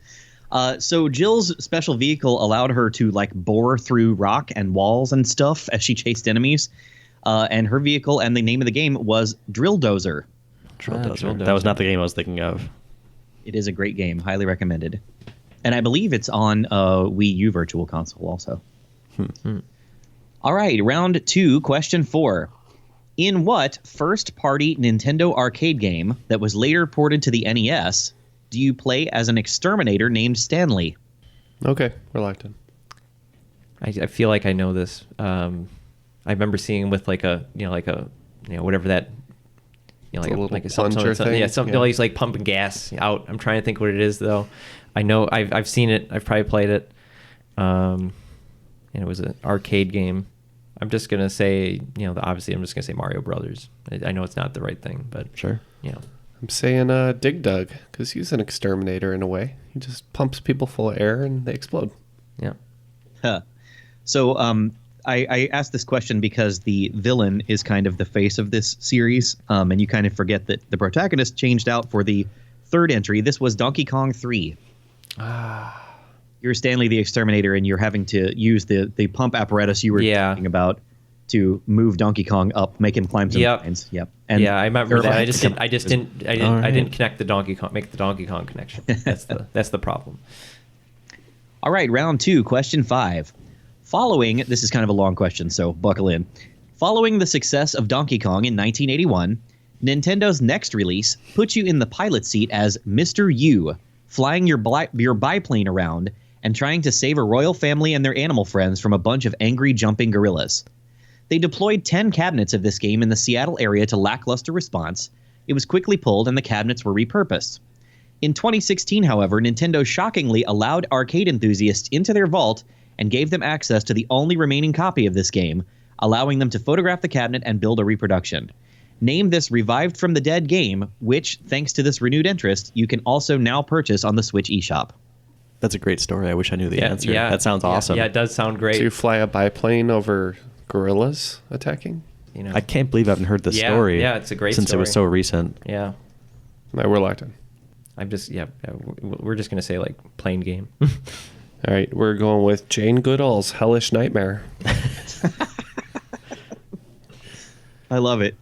So Jill's special vehicle allowed her to like bore through rock and walls and stuff as she chased enemies. And her vehicle and the name of the game was Drill Dozer. Drill Dozer. That was not the game I was thinking of. It is a great game. Highly recommended. And I believe it's on Wii U Virtual Console also. All right, round 2, question 4. In what first-party Nintendo arcade game that was later ported to the NES do you play as an exterminator named Stanley? Okay, we're locked in. I feel like I know this. I remember seeing with whatever that, like a plunger thing. Yeah, something. He's like pumping gas out. I'm trying to think what it is though. I know I've seen it. I've probably played it. And it was an arcade game. I'm just gonna say, obviously, I'm just gonna say Mario Brothers. I know it's not the right thing, but sure. I'm saying Dig Dug because he's an exterminator in a way. He just pumps people full of air and they explode. Yeah. So I asked this question because the villain is kind of the face of this series, and you kind of forget that the protagonist changed out for the third entry. This was Donkey Kong 3. You're Stanley the Exterminator, and you're having to use the pump apparatus you were talking about to move Donkey Kong up, make him climb some lines. Yep. And I remember that. I didn't connect the Donkey Kong, make the Donkey Kong connection. That's the problem. All right, round 2, question 5. This is kind of a long question, so buckle in. Following the success of Donkey Kong in 1981, Nintendo's next release puts you in the pilot seat as Mr. U, flying your biplane around and trying to save a royal family and their animal friends from a bunch of angry jumping gorillas. They deployed 10 cabinets of this game in the Seattle area to lackluster response. It was quickly pulled and the cabinets were repurposed. In 2016, however, Nintendo shockingly allowed arcade enthusiasts into their vault and gave them access to the only remaining copy of this game, allowing them to photograph the cabinet and build a reproduction. Name this revived from the dead game, which, thanks to this renewed interest, you can also now purchase on the Switch eShop. That's a great story. I wish I knew the answer. Yeah, that sounds awesome. Yeah, it does sound great. To fly a biplane over gorillas attacking? I can't believe I haven't heard this story. Yeah, it's a great since story. It was so recent. Yeah. No, we're locked in. We're just going to say, like, plain game. All right, we're going with Jane Goodall's Hellish Nightmare. I love it.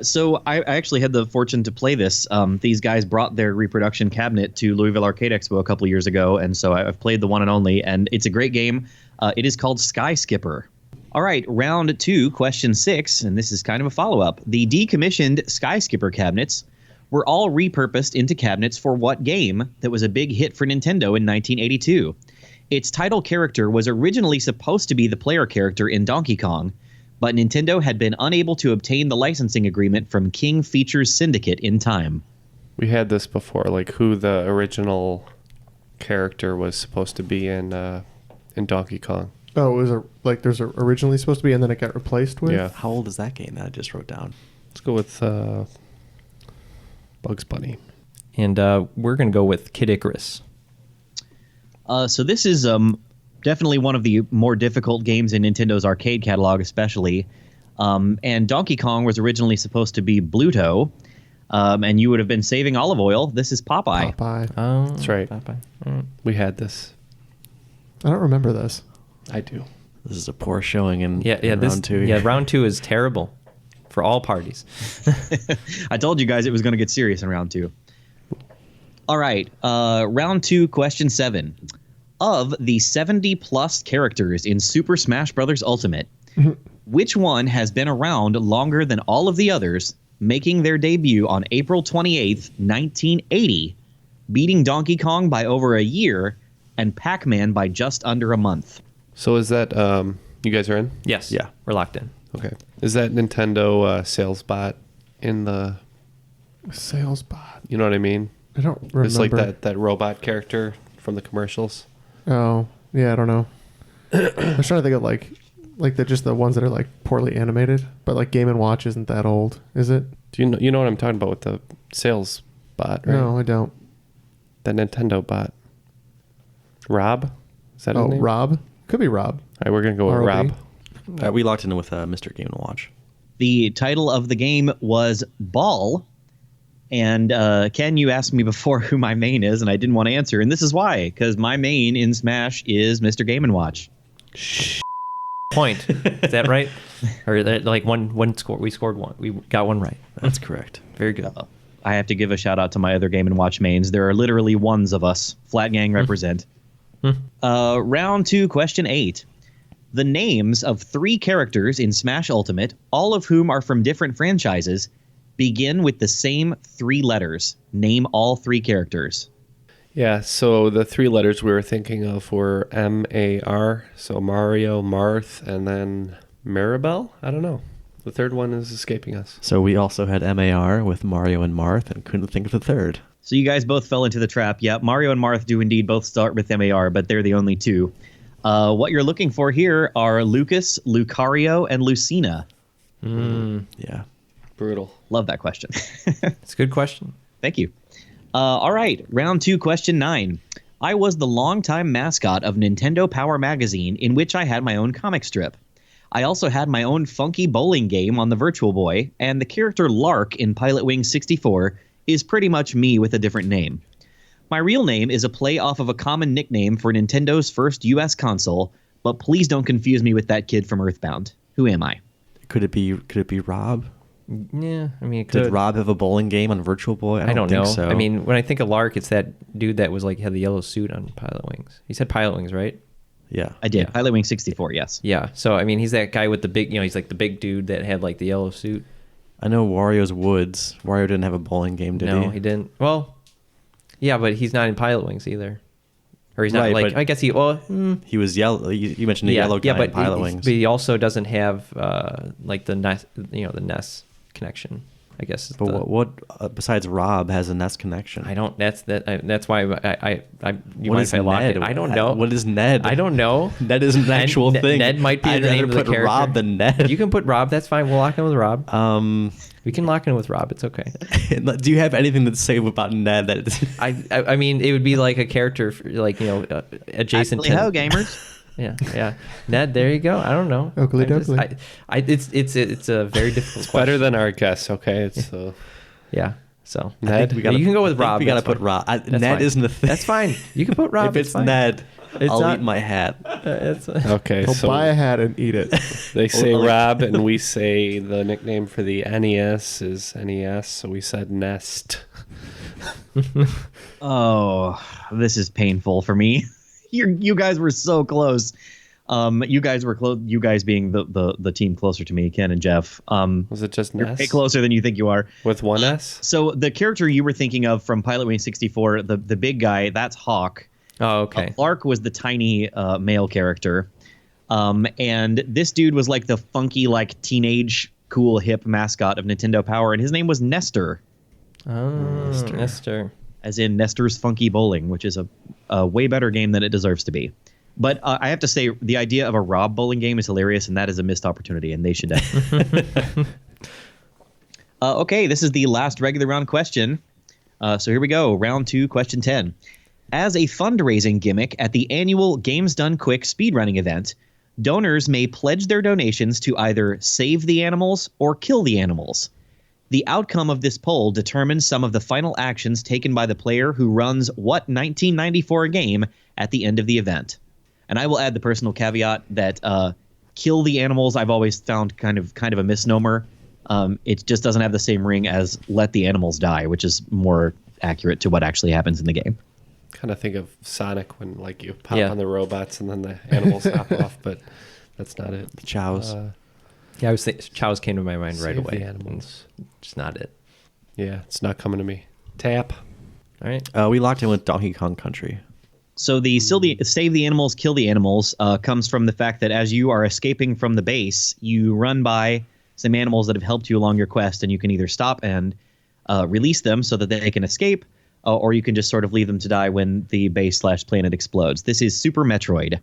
So I actually had the fortune to play this. These guys brought their reproduction cabinet to Louisville Arcade Expo a couple of years ago, and so I've played the one and only, and it's a great game. It is called Sky Skipper. All right, round 2, question 6, and this is kind of a follow-up. The decommissioned Sky Skipper cabinets were all repurposed into cabinets for what game that was a big hit for Nintendo in 1982? Its title character was originally supposed to be the player character in Donkey Kong, but Nintendo had been unable to obtain the licensing agreement from King Features Syndicate in time. We had this before, like who the original character was supposed to be in Donkey Kong. Oh, it was there's originally supposed to be, and then it got replaced with? Yeah. How old is that game that I just wrote down? Let's go with Bugs Bunny. And we're going to go with Kid Icarus. So this is definitely one of the more difficult games in Nintendo's arcade catalog, especially. And Donkey Kong was originally supposed to be Bluto, and you would have been saving olive oil. This is Popeye. Popeye. Oh, that's right. Popeye. We had this. I don't remember this. I do. This is a poor showing in round 2. Yeah, round 2 is terrible for all parties. I told you guys it was going to get serious in round 2. All right, round 2, question 7. Of the 70-plus characters in Super Smash Bros. Ultimate, which one has been around longer than all of the others, making their debut on April 28th, 1980, beating Donkey Kong by over a year and Pac-Man by just under a month? So is that, you guys are in? Yes. Yeah. We're locked in. Okay. Is that Nintendo sales bot in the... Sales bot? You know what I mean? I don't remember. It's like that robot character from the commercials. Oh, yeah, I don't know. I was trying to think of like just the ones that are like poorly animated, but like Game & Watch isn't that old, is it? Do you know what I'm talking about with the sales bot, right? No, I don't. The Nintendo bot. Rob? Is that his name? Rob? Could be Rob. All right, we're going to go with R.O.B. Rob. We locked in with Mr. Game & Watch. The title of the game was Ball. And Ken, you asked me before who my main is, and I didn't want to answer. And this is why, because my main in Smash is Mr. Game & Watch. Point. Is that right? Or like one score? We scored one. We got one right. That's correct. Very good. I have to give a shout out to my other Game & Watch mains. There are literally ones of us. Flat Gang represent. Round 2, question 8. The names of 3 characters in Smash Ultimate, all of whom are from different franchises, begin with the same 3 letters. Name all 3 characters. Yeah, so the 3 letters we were thinking of were M-A-R, so Mario, Marth, and then Maribel? I don't know. The third one is escaping us. So we also had M-A-R with Mario and Marth and couldn't think of the third. So you guys both fell into the trap. Yeah, Mario and Marth do indeed both start with M-A-R, but they're the only 2. What you're looking for here are Lucas, Lucario, and Lucina. Yeah. Brutal. Love that question. It's a good question. Thank you. All right, round 2, question 9. I was the longtime mascot of Nintendo Power Magazine, in which I had my own comic strip. I also had my own funky bowling game on the Virtual Boy, and the character Lark in Pilot Wing 64 is pretty much me with a different name. My real name is a play off of a common nickname for Nintendo's first U.S. console, but please don't confuse me with that kid from Earthbound. Who am I? Could it be Rob? Yeah, I mean, it could. Did Rob have a bowling game on Virtual Boy? I don't know. think so. I mean, when I think of Lark, it's that dude that was like had the yellow suit on Pilot Wings. He said Pilot Wings, right? Yeah, I did. Yeah. Pilot Wing 64, yes. Yeah. So I mean, he's that guy with the big, he's like the big dude that had like the yellow suit. I know Wario's Woods. Wario didn't have a bowling game, did he? No, he didn't. Well, yeah, but he's not in Pilot Wings either. Or he's not Right, like, but I guess he he was yellow. You mentioned the yellow guy in Pilot Wings. But he also doesn't have like the NES, the NES connection. I guess. But what besides Rob has a NES connection? I don't. That's why I you What mind is if I lock Ned? it? I don't know. What is Ned? I don't know. Ned is an actual thing. Ned might be the name of the put character. Rob than Ned. You can put Rob. That's fine. We'll lock in with Rob. We can lock in with Rob. It's okay. Do you have anything to say about Ned? That I mean, it would be like a character, like adjacent Actually, to ho, gamers. Yeah. Ned, there you go. I don't know. Oakley I just- dokley. It's a very difficult. It's better than our guess. Okay, it's yeah. So Ned, you can go with Rob. We gotta That's put fine. Rob. That's Ned fine. isn't a thing. That's fine. You can put Rob. If it's fine. Ned, It's I'll not- eat my hat. okay. Go So buy a hat and eat it. they say Rob, and we say the nickname for the NES is NES. So we said Nest. Oh, this is painful for me. You guys were so close. You guys were close. You guys being the team closer to me, Ken and Jeff. Was it just You're Ness? way closer than you think you are. With one S? So the character you were thinking of from Pilot Wing 64, the big guy, that's Hawk. Oh, okay. Clark was the tiny male character. And this dude was like the funky, like teenage, cool, hip mascot of Nintendo Power, and his name was Nestor. Oh, Nestor. As in Nestor's Funky Bowling, which is a way better game than it deserves to be. But I have to say, the idea of a Rob bowling game is hilarious, and that is a missed opportunity, and they should okay, this is the last regular round question. So here we go. Round 2, question 10. As a fundraising gimmick at the annual Games Done Quick speedrunning event, donors may pledge their donations to either save the animals or kill the animals. The outcome of this poll determines some of the final actions taken by the player who runs what 1994 game at the end of the event. And I will add the personal caveat that kill the animals I've always found kind of a misnomer. It just doesn't have the same ring as let the animals die, which is more accurate to what actually happens in the game. Kind of think of Sonic when like you pop on the robots and then the animals hop off, but that's not it. Chows. Yeah, I was Chows came to my mind right Save away. the animals. It's not it. Yeah, it's not coming to me. Tap. All right. We locked in with Donkey Kong Country. So the save the animals, kill the animals comes from the fact that as you are escaping from the base, you run by some animals that have helped you along your quest, and you can either stop and release them so that they can escape, or you can just sort of leave them to die when the base/planet explodes. This is Super Metroid.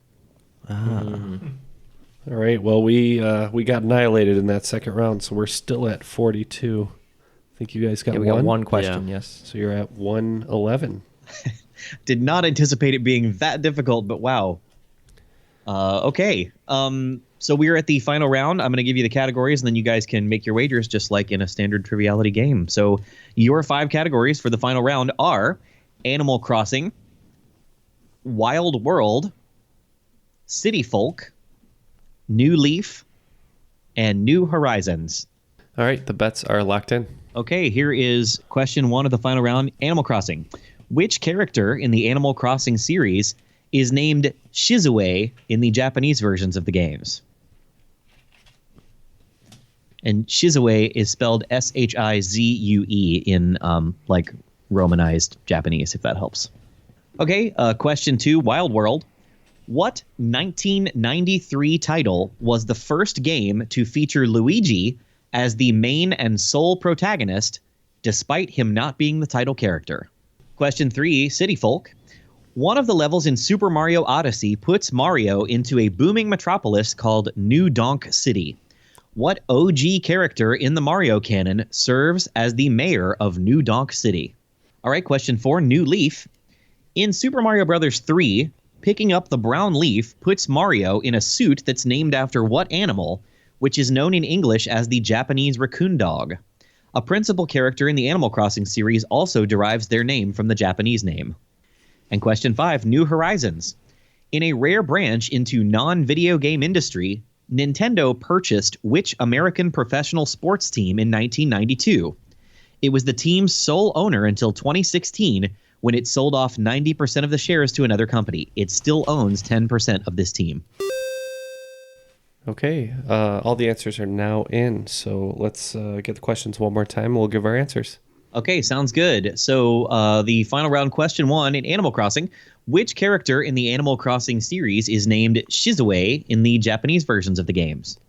All right. Well, we got annihilated in that second round, so we're still at 42. I think you guys got we one. got one question. Yeah. Yes. So you're at 111. Did not anticipate it being that difficult, but wow. Okay. So we're at the final round. I'm going to give you the categories, and then you guys can make your wagers just like in a standard triviality game. So your 5 categories for the final round are Animal Crossing, Wild World, City Folk, New Leaf, and New Horizons. All right. The bets are locked in. Okay, here is question 1 of the final round, Animal Crossing. Which character in the Animal Crossing series is named Shizue in the Japanese versions of the games? And Shizue is spelled Shizue in like Romanized Japanese, if that helps. Okay, question 2, Wild World. What 1993 title was the first game to feature Luigi as the main and sole protagonist, despite him not being the title character? Question 3, City Folk. One of the levels in Super Mario Odyssey puts Mario into a booming metropolis called New Donk City. What OG character in the Mario canon serves as the mayor of New Donk City? All right, question 4, New Leaf. In Super Mario Bros. 3, Picking up the brown leaf puts Mario in a suit that's named after what animal, which is known in English as the Japanese raccoon dog? A principal character in the Animal Crossing series also derives their name from the Japanese name. And question 5, New Horizons. In a rare branch into non-video game industry, Nintendo purchased which American professional sports team in 1992? It was the team's sole owner until 2016, when it sold off 90% of the shares to another company. It still owns 10% of this team. Okay, all the answers are now in, so let's get the questions one more time. We'll give our answers. Okay, sounds good. So the final round, question 1, in Animal Crossing, which character in the Animal Crossing series is named Shizue in the Japanese versions of the games?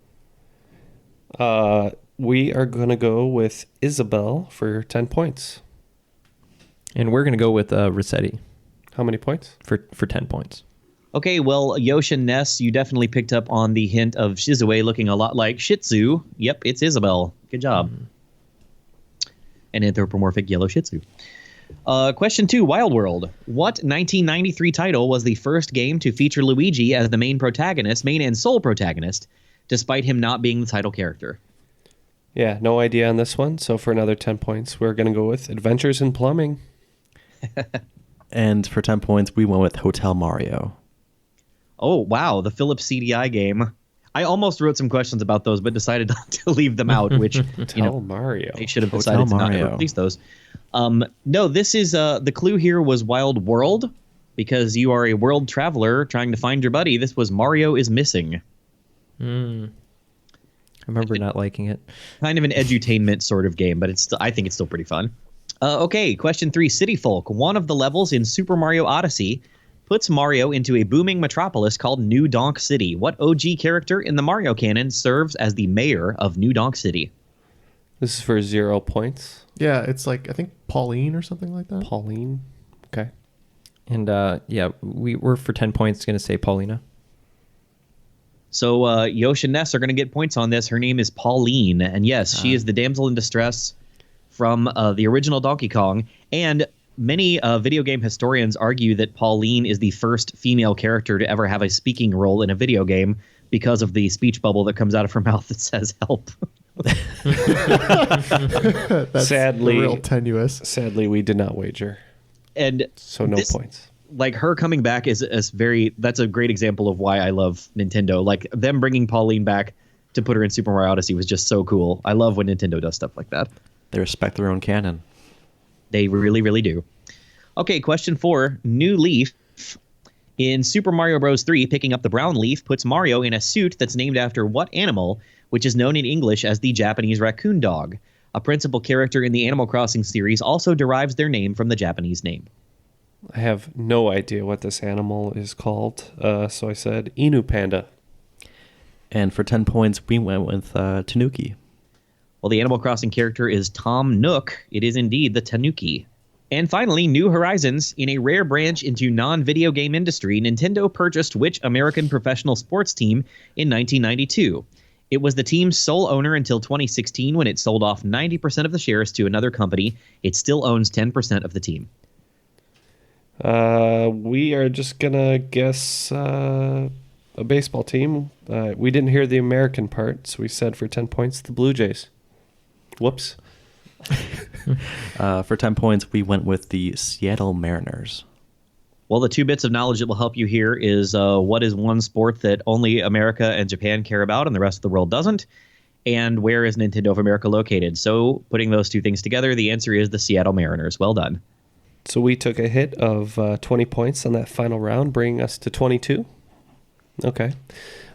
We are going to go with Isabelle for 10 points. And we're going to go with Rossetti. How many points? For 10 points. Okay, well, Yosh and Ness, you definitely picked up on the hint of Shizue looking a lot like Shih Tzu. Yep, it's Isabelle. Good job. An anthropomorphic yellow Shih Tzu. Question 2, Wild World. What 1993 title was the first game to feature Luigi as the main and sole protagonist, despite him not being the title character? Yeah, no idea on this one. So for another 10 points, we're going to go with Adventures in Plumbing. And for 10 points, we went with Hotel Mario. Oh, wow, the Philips CDI game. I almost wrote some questions about those, but decided to leave them out, which, Mario. They should have decided to not release those. No, this is, the clue here was Wild World, because you are a world traveler trying to find your buddy. This was Mario is Missing. I remember not liking it. Kind of an edutainment sort of game, but I think it's still pretty fun. Okay, question 3, City Folk. One of the levels in Super Mario Odyssey puts Mario into a booming metropolis called New Donk City. What OG character in the Mario canon serves as the mayor of New Donk City? This is for 0 points. Yeah, it's like, I think Pauline or something like that. Pauline. Okay. And we're for 10 points going to say Paulina. So Yosh and Ness are going to get points on this. Her name is Pauline. And yes, she is the damsel in distress from the original Donkey Kong. And many video game historians argue that Pauline is the first female character to ever have a speaking role in a video game because of the speech bubble that comes out of her mouth that says help. That's sadly real tenuous. Sadly, we did not wager. And so no points. Like her coming back that's a great example of why I love Nintendo. Like them bringing Pauline back to put her in Super Mario Odyssey was just so cool. I love when Nintendo does stuff like that. They respect their own canon. They really, really do. Okay, question 4, New Leaf. In Super Mario Bros. 3, picking up the brown leaf puts Mario in a suit that's named after what animal, which is known in English as the Japanese raccoon dog? A principal character in the Animal Crossing series also derives their name from the Japanese name. I have no idea what this animal is called, so I said Inu Panda. And for 10 points, we went with Tanuki. Well, the Animal Crossing character is Tom Nook. It is indeed the Tanuki. And finally, New Horizons. In a rare branch into non-video game industry, Nintendo purchased which American professional sports team in 1992? It was the team's sole owner until 2016 when it sold off 90% of the shares to another company. It still owns 10% of the team. We are just going to guess a baseball team. We didn't hear the American part, so we said for 10 points, the Blue Jays. Whoops. For 10 points, we went with the Seattle Mariners. Well, the 2 bits of knowledge that will help you here is what is one sport that only America and Japan care about and the rest of the world doesn't? And where is Nintendo of America located? So putting those 2 things together, the answer is the Seattle Mariners. Well done. So we took a hit of 20 points on that final round, bringing us to 22. Okay.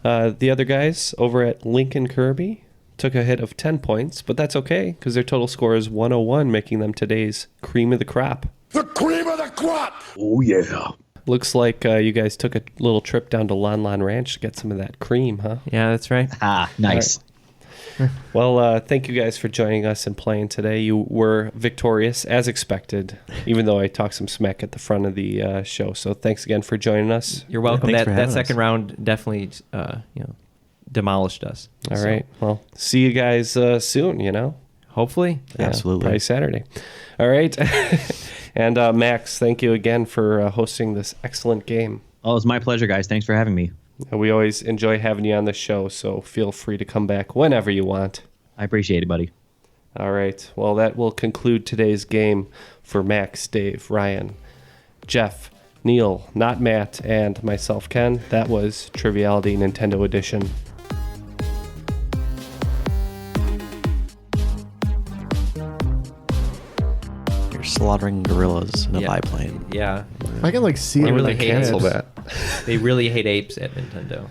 The other guys over at Lincoln Kirby took a hit of 10 points, but that's okay because their total score is 101, making them today's cream of the crop. The cream of the crop! Oh, yeah. Looks like you guys took a little trip down to Lon Lon Ranch to get some of that cream, huh? Yeah, that's right. Ah, nice. Right. Well, thank you guys for joining us and playing today. You were victorious, as expected, even though I talked some smack at the front of the show. So thanks again for joining us. You're welcome. Yeah, that second round definitely, demolished us. All right. Well, see you guys soon, Hopefully. Yeah, absolutely. Probably Saturday. All right. And Max, thank you again for hosting this excellent game. Oh, it's my pleasure, guys. Thanks for having me. We always enjoy having you on the show, so feel free to come back whenever you want. I appreciate it, buddy. All right. Well, that will conclude today's game for Max, Dave, Ryan, Jeff, Neil, not Matt, and myself, Ken. That was Triviality Nintendo Edition. You're slaughtering gorillas in a biplane. Yeah. I can like see They it. really Like hate cancel apes. that. They really hate apes at Nintendo.